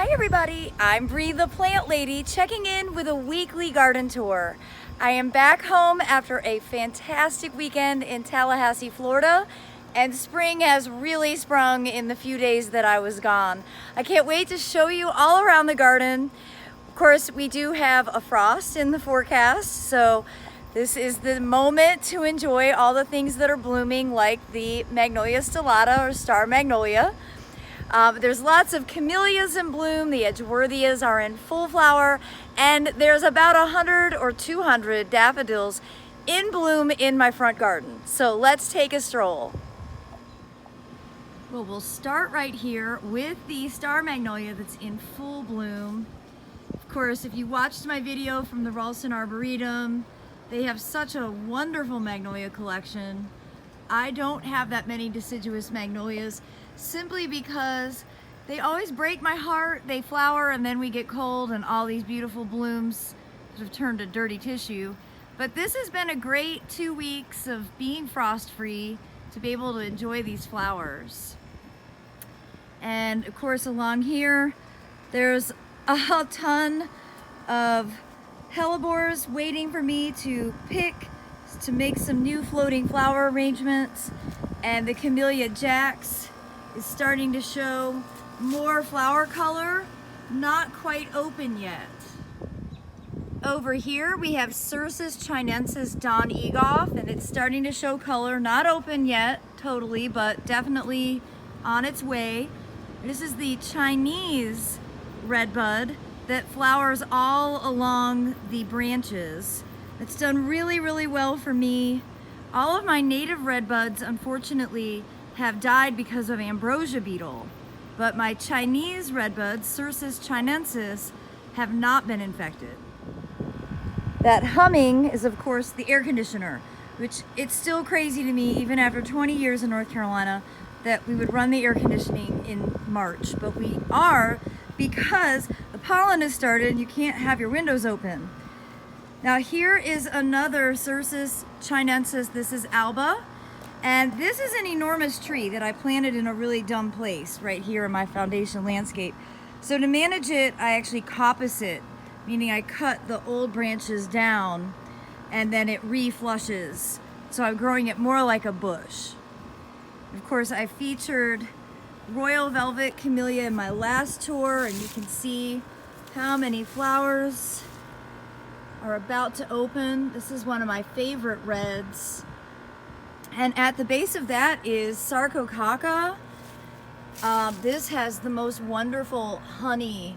Hi everybody, I'm Bree the Plant Lady checking in with a weekly garden tour. I am back home after a fantastic weekend in Tallahassee, Florida, and spring has really sprung in the few days that I was gone. I can't wait to show you all around the garden. Of course, we do have a frost in the forecast, so this is the moment to enjoy all the things that are blooming, like the Magnolia stellata or star magnolia. There's lots of Camellias in bloom, the Edgeworthias are in full flower, and there's about 100 or 200 daffodils in bloom in my front garden. So let's take a stroll. Well, we'll start right here with the star magnolia that's in full bloom. Of course, if you watched my video from the Ralston Arboretum, they have such a wonderful magnolia collection. I don't have that many deciduous magnolias, simply because they always break my heart. They flower and then we get cold and all these beautiful blooms have turned to dirty tissue. But this has been a great 2 weeks of being frost-free to be able to enjoy these flowers. And of course along here, there's a ton of hellebores waiting for me to pick to make some new floating flower arrangements. And the Camellia Jax is starting to show more flower color, not quite open yet. Over here we have Cercis chinensis Don Egoff, and it's starting to show color, not open yet totally, but definitely on its way. This is the Chinese redbud that flowers all along the branches. It's done really well for me. All of my native redbuds, unfortunately, have died because of ambrosia beetle, but my Chinese redbuds, Cercis chinensis, have not been infected. That humming is, of course, the air conditioner, which it's still crazy to me, even after 20 years in North Carolina, that we would run the air conditioning in March, but we are, because the pollen has started and you can't have your windows open. Now here is another Cercis chinensis. This is Alba. And this is an enormous tree that I planted in a really dumb place right here in my foundation landscape. So to manage it, I actually coppice it, meaning I cut the old branches down and then it reflushes. So I'm growing it more like a bush. Of course, I featured Royal Velvet Camellia in my last tour, and you can see how many flowers are about to open. This is one of my favorite reds. And at the base of that is Sarcococca. This has the most wonderful honey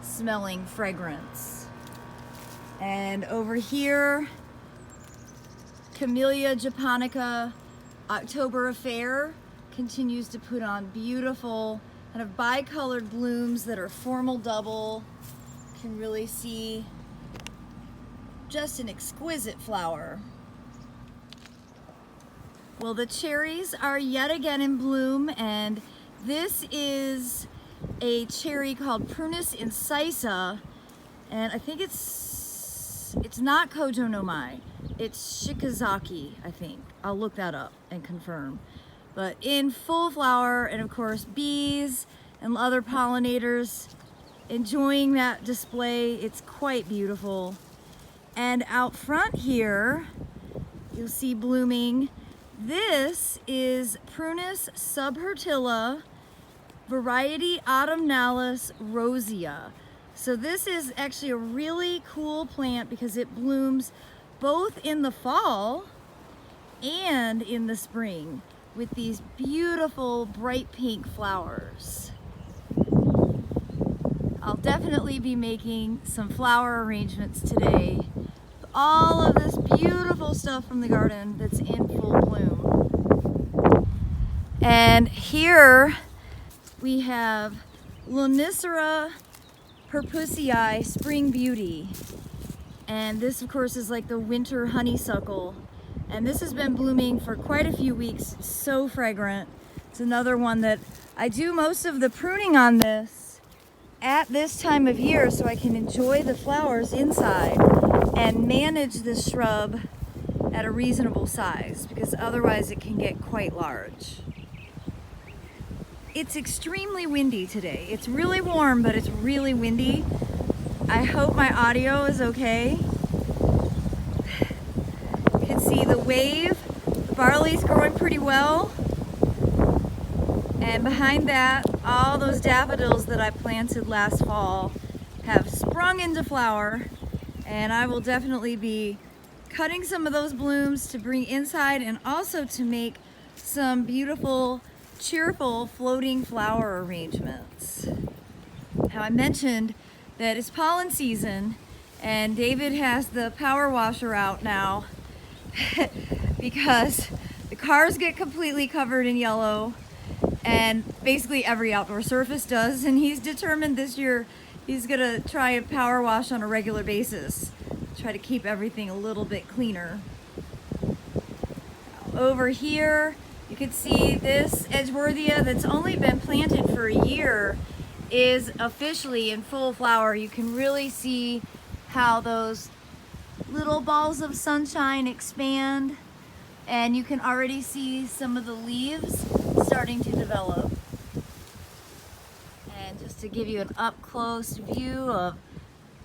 smelling fragrance. And over here, Camellia japonica October Affair continues to put on beautiful kind of bicolored blooms that are formal double. You can really see just an exquisite flower. Well, the cherries are yet again in bloom, and this is a cherry called Prunus incisa, and I think it's not Kojo no Mai, it's Shikazaki, I think. I'll look that up and confirm. But in full flower, and of course bees and other pollinators enjoying that display. It's quite beautiful. And out front here, you'll see blooming. This is Prunus subhirtilla, variety autumnalis rosea. So this is actually a really cool plant because it blooms both in the fall and in the spring with these beautiful bright pink flowers. I'll definitely be making some flower arrangements today. All of this beautiful stuff from the garden that's in full bloom. And here we have Lonicera purpussii Spring Beauty. And this of course is like the winter honeysuckle. And this has been blooming for quite a few weeks. It's so fragrant. It's another one that I do most of the pruning on this at this time of year so I can enjoy the flowers inside and manage this shrub at a reasonable size, because otherwise it can get quite large. It's extremely windy today. It's really warm, but it's really windy. I hope my audio is okay. You can see the wave. The barley's growing pretty well. And behind that, all those daffodils that I planted last fall have sprung into flower. And I will definitely be cutting some of those blooms to bring inside and also to make some beautiful, cheerful floating flower arrangements. Now, I mentioned that it's pollen season and David has the power washer out now because the cars get completely covered in yellow and basically every outdoor surface does, and he's determined this year he's gonna try a power wash on a regular basis, try to keep everything a little bit cleaner. Over here you can see this Edgeworthia that's only been planted for a year is officially in full flower. You can really see how those little balls of sunshine expand, and you can already see some of the leaves starting to develop. And just to give you an up-close view of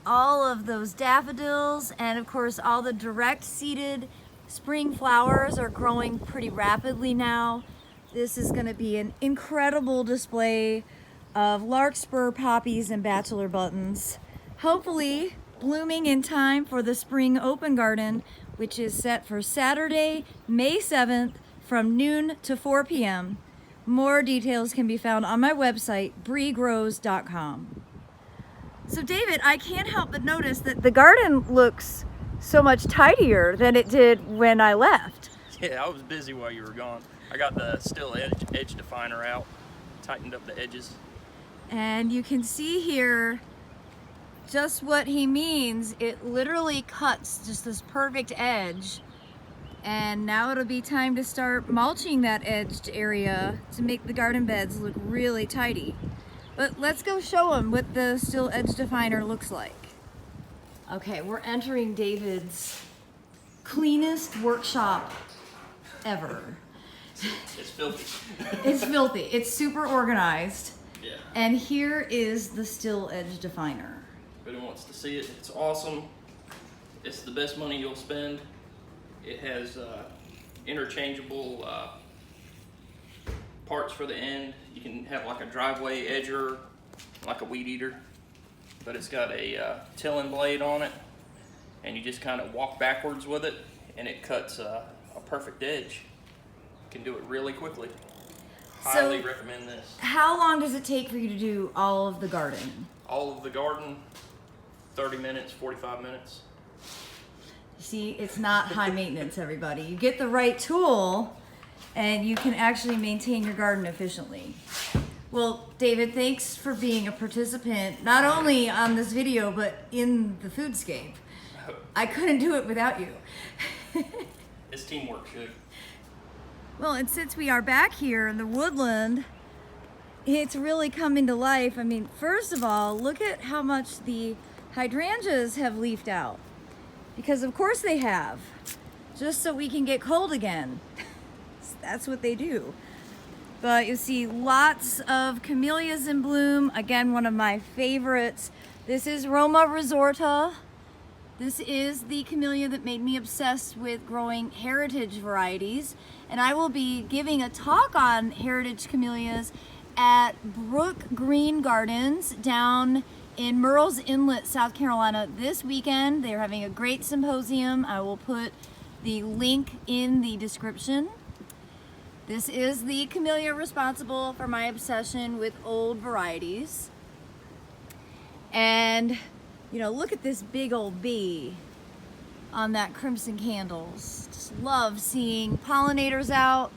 all of those daffodils, and of course all the direct seeded spring flowers are growing pretty rapidly now. This is going to be an incredible display of larkspur poppies and bachelor buttons, hopefully blooming in time for the spring open garden, which is set for Saturday, May 7th from noon to 4 p.m. More details can be found on my website, breegrows.com. So David, I can't help but notice that the garden looks so much tidier than it did when I left. Yeah, I was busy while you were gone. I got the still edge definer out, tightened up the edges. And you can see here just what he means. It literally cuts just this perfect edge. And now it'll be time to start mulching that edged area to make the garden beds look really tidy. But let's go show them what the still edge definer looks like. Okay, we're entering David's cleanest workshop ever. It's filthy. It's filthy. It's super organized. Yeah. And here is the still edge definer. Everybody wants to see it. It's awesome. It's the best money you'll spend. It has interchangeable parts for the end. You can have like a driveway edger, like a weed eater, but it's got a tilling blade on it, and you just kind of walk backwards with it, and it cuts a perfect edge. You can do it really quickly. Highly recommend this. How long does it take for you to do all of the garden? All of the garden, 30 minutes, 45 minutes. See, it's not high maintenance, everybody. You get the right tool and you can actually maintain your garden efficiently. Well, David, thanks for being a participant, not only on this video, but in the foodscape. I couldn't do it without you. It's teamwork, Shug. Well, and since we are back here in the woodland, it's really coming to life. I mean, first of all, look at how much the hydrangeas have leafed out. Because of course they have, just so we can get cold again. That's what they do. But you see lots of camellias in bloom. Again, one of my favorites. This is Roma resorta. This is the camellia that made me obsessed with growing heritage varieties. And I will be giving a talk on heritage camellias at Brookgreen Gardens down in Murrells Inlet, South Carolina this weekend. They're having a great symposium. I will put the link in the description. This is the camellia responsible for my obsession with old varieties. And you know, look at this big old bee on that crimson candles. Just love seeing pollinators out.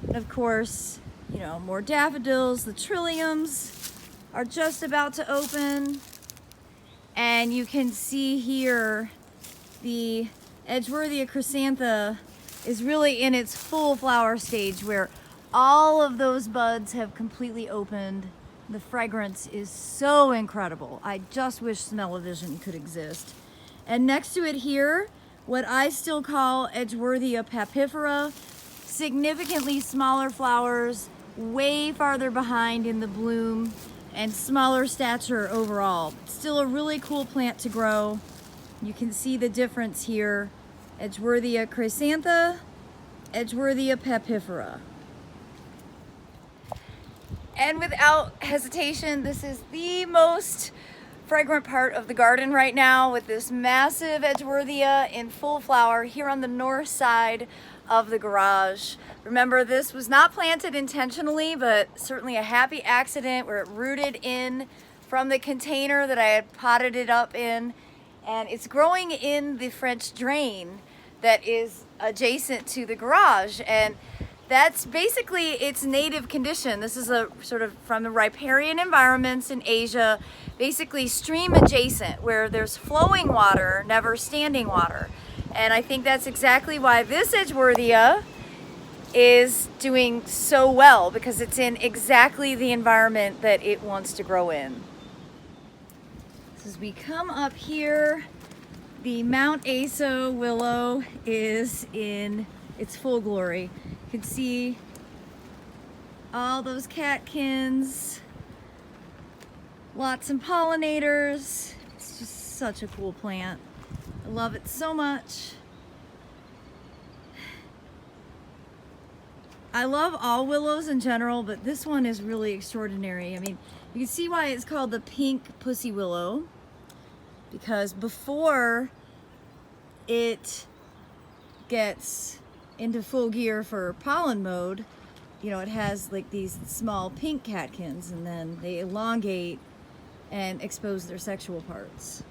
And of course, you know, more daffodils. The trilliums are just about to open. And you can see here the Edgeworthia chrysantha is really in its full flower stage, where all of those buds have completely opened. The fragrance is so incredible. I just wish smell-o-vision could exist. And next to it here, what I still call Edgeworthia papifera, significantly smaller flowers, way farther behind in the bloom and smaller stature overall. Still a really cool plant to grow. You can see the difference here. Edgeworthia chrysantha, Edgeworthia pepifera. And without hesitation, this is the most fragrant part of the garden right now, with this massive Edgeworthia in full flower here on the north side of the garage. Remember, this was not planted intentionally, but certainly a happy accident where it rooted in from the container that I had potted it up in, and it's growing in the French drain that is adjacent to the garage, and that's basically its native condition. This is a sort of from the riparian environments in Asia, basically stream adjacent, where there's flowing water, never standing water. And I think that's exactly why this Edgeworthia is doing so well, because it's in exactly the environment that it wants to grow in. So as we come up here, the Mount Aso willow is in its full glory. You can see all those catkins, lots of pollinators. It's just such a cool plant. I love it so much. I love all willows in general, but this one is really extraordinary. I mean, you can see why it's called the pink pussy willow, because before it gets into full gear for pollen mode, you know, it has like these small pink catkins, and then they elongate and expose their sexual parts.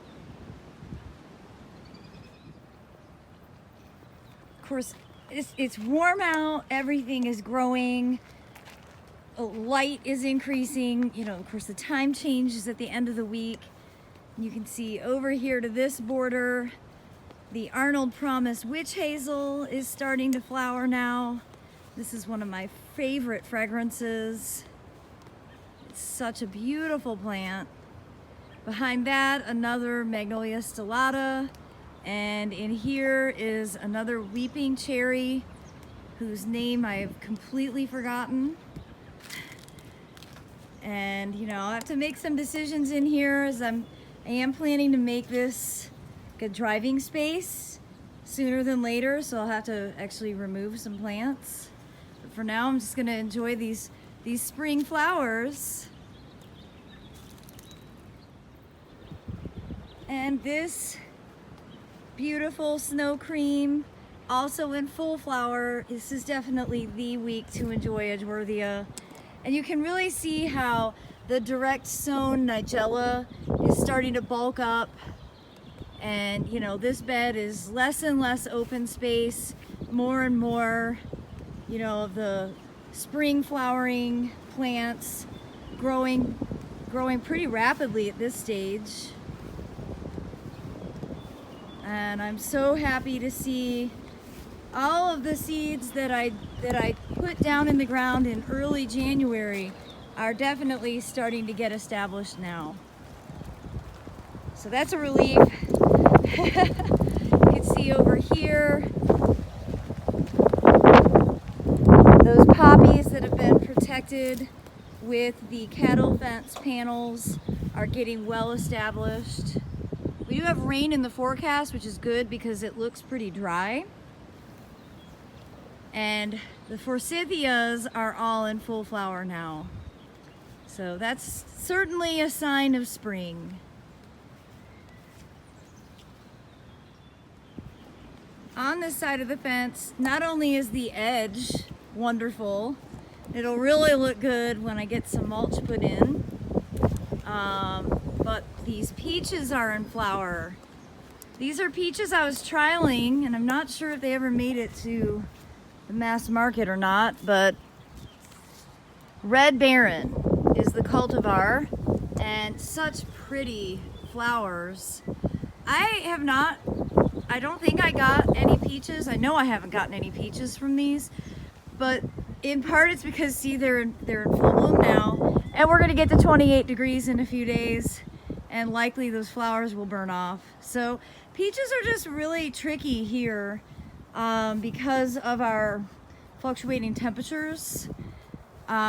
Of course, it's warm out, everything is growing, light is increasing, you know, of course the time changes at the end of the week. You can see over here to this border, the Arnold Promise witch hazel is starting to flower now. This is one of my favorite fragrances. It's such a beautiful plant. Behind that, another Magnolia stellata. And in here is another weeping cherry, whose name I've completely forgotten. And you know, I'll have to make some decisions in here, as I am planning to make this a driving space sooner than later, so I'll have to actually remove some plants. But for now, I'm just gonna enjoy these spring flowers. And this beautiful snow cream, also in full flower. This is definitely the week to enjoy Edgeworthia. And you can really see how the direct sown nigella is starting to bulk up. And you know, this bed is less and less open space, more and more, you know, of the spring flowering plants growing pretty rapidly at this stage. And I'm so happy to see all of the seeds that I put down in the ground in early January are definitely starting to get established now. So that's a relief. You can see over here those poppies that have been protected with the cattle fence panels are getting well established. We do have rain in the forecast, which is good because it looks pretty dry. And the Forsythias are all in full flower now. So that's certainly a sign of spring. On this side of the fence, not only is the edge wonderful, it'll really look good when I get some mulch put in, but these peaches are in flower. These are peaches I was trialing, and I'm not sure if they ever made it to the mass market or not, but Red Barron is the cultivar, and such pretty flowers. I don't think I got any peaches. I know I haven't gotten any peaches from these, but in part it's because, see, they're in full bloom now, and we're gonna get to 28 degrees in a few days, and likely those flowers will burn off. So peaches are just really tricky here because of our fluctuating temperatures.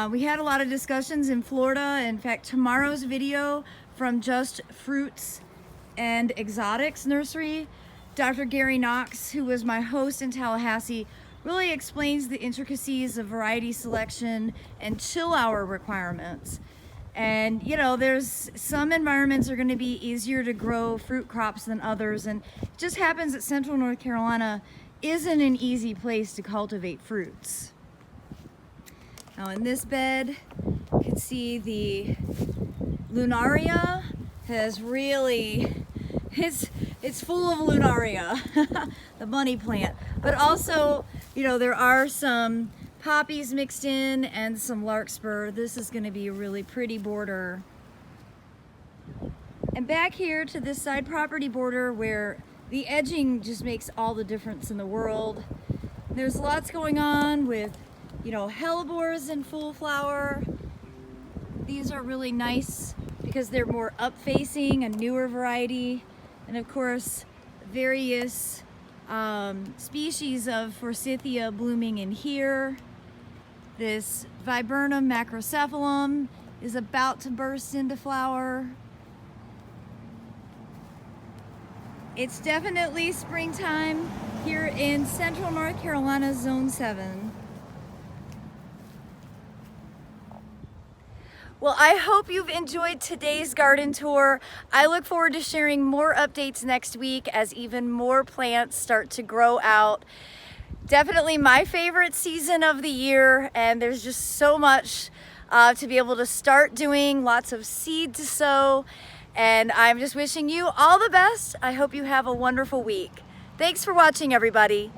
We had a lot of discussions in Florida. In fact, tomorrow's video from Just Fruits and Exotics Nursery, Dr. Gary Knox, who was my host in Tallahassee, really explains the intricacies of variety selection and chill hour requirements. And you know, there's some environments are going to be easier to grow fruit crops than others, and it just happens that Central North Carolina isn't an easy place to cultivate fruits. Now in this bed, you can see the Lunaria has really, it's full of Lunaria, the money plant. But also, you know, there are some poppies mixed in and some larkspur. This is going to be a really pretty border. And back here to this side property border where the edging just makes all the difference in the world. There's lots going on with, you know, hellebores in full flower. These are really nice because they're more up-facing, a newer variety. And of course, various species of Forsythia blooming in here. This Viburnum macrocephalum is about to burst into flower. It's definitely springtime here in Central North Carolina, Zone 7. Well, I hope you've enjoyed today's garden tour. I look forward to sharing more updates next week as even more plants start to grow out. Definitely my favorite season of the year, and there's just so much to be able to start doing, lots of seed to sow, and I'm just wishing you all the best. I hope you have a wonderful week. Thanks for watching, everybody.